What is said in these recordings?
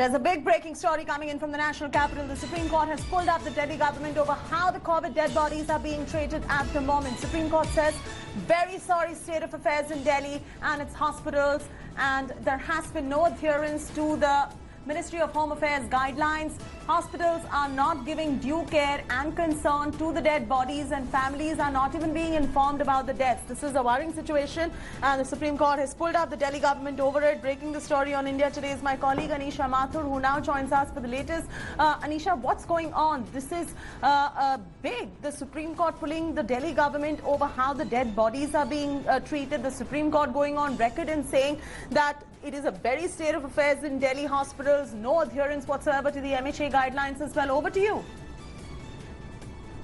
There's a big breaking story coming in from the national capital. The Supreme Court has pulled up the Delhi government over how the COVID dead bodies are being treated at the moment. Supreme Court says, very sorry state of affairs in Delhi and its hospitals, and there has been no adherence to the Ministry of Home Affairs guidelines. Hospitals are not giving due care and concern to the dead bodies, and families are not even being informed about the deaths. This is a worrying situation, and the Supreme Court has pulled up the Delhi government over it. Breaking the story on India Today is my colleague Anisha Mathur, who now joins us for the latest. Anisha, what's going on? This is big. The Supreme Court pulling the Delhi government over how the dead bodies are being treated. The Supreme Court going on record and saying that it is a very state of affairs in Delhi hospitals, no adherence whatsoever to the MHA guidelines as well. Over to you.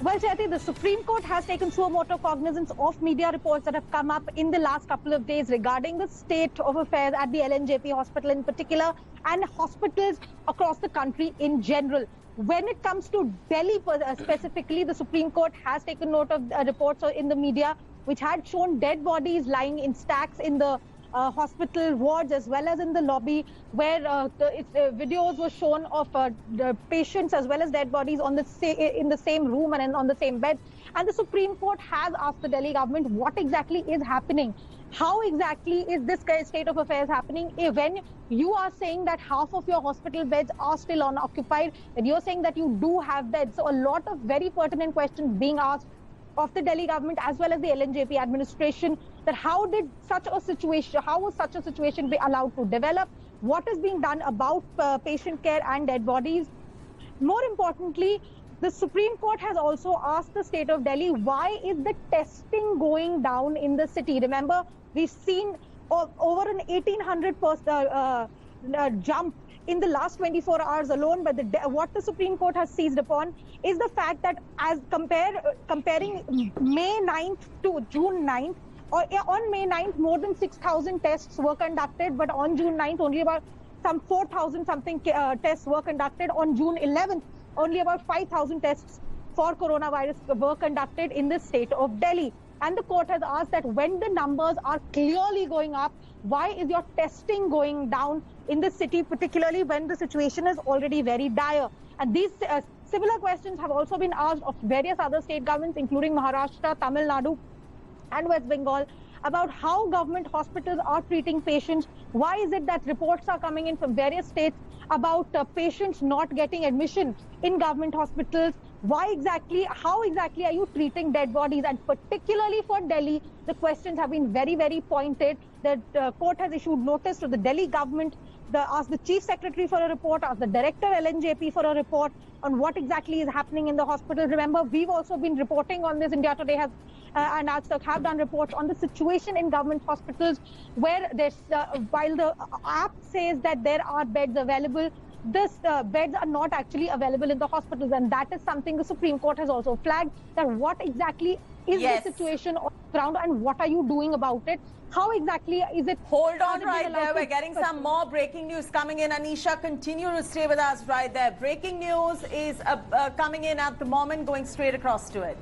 Well, Jayati, the Supreme Court has taken suo motu cognizance of media reports that have come up in the last couple of days regarding the state of affairs at the LNJP hospital in particular and hospitals across the country in general. When it comes to Delhi specifically, the Supreme Court has taken note of reports in the media which had shown dead bodies lying in stacks in the hospital wards as well as in the lobby, where videos were shown of the patients as well as dead bodies on in the same room and on the same bed. And the Supreme Court has asked the Delhi government what exactly is happening. How exactly is this state of affairs happening when you are saying that half of your hospital beds are still unoccupied, and you're saying that you do have beds? So a lot of very pertinent questions being asked of the Delhi government as well as the LNJP administration, that how was such a situation be allowed to develop? What is being done about patient care and dead bodies? More importantly, the Supreme Court has also asked the state of Delhi, why is the testing going down in the city? Remember, we've seen over an 1,800% jump in the last 24 hours alone, but what the Supreme Court has seized upon is the fact that as comparing May 9th to June 9th, on May 9th, more than 6,000 tests were conducted, but on June 9th, only about some 4,000 something tests were conducted. On June 11th, only about 5,000 tests for coronavirus were conducted in the state of Delhi. And the court has asked that when the numbers are clearly going up, why is your testing going down in the city, particularly when the situation is already very dire? And these similar questions have also been asked of various other state governments, including Maharashtra, Tamil Nadu, and West Bengal, about how government hospitals are treating patients. Why is it that reports are coming in from various states about patients not getting admission in government hospitals? How exactly are you treating dead bodies? And particularly for Delhi, the questions have been very, very pointed. The court has issued notice to the Delhi government, asked the Chief Secretary for a report, asked the Director LNJP for a report on what exactly is happening in the hospital. Remember, we've also been reporting on this. India Today has and Aajtak have done reports on the situation in government hospitals, where there's while the app says that there are beds available, beds are not actually available in the hospitals, and that is something the Supreme Court has also flagged, that what exactly is the situation on the ground and what are you doing about it? How exactly is it? Hold on right there. We're getting some more breaking news coming in. Anisha, continue to stay with us right there. Breaking news is coming in at the moment, going straight across to it.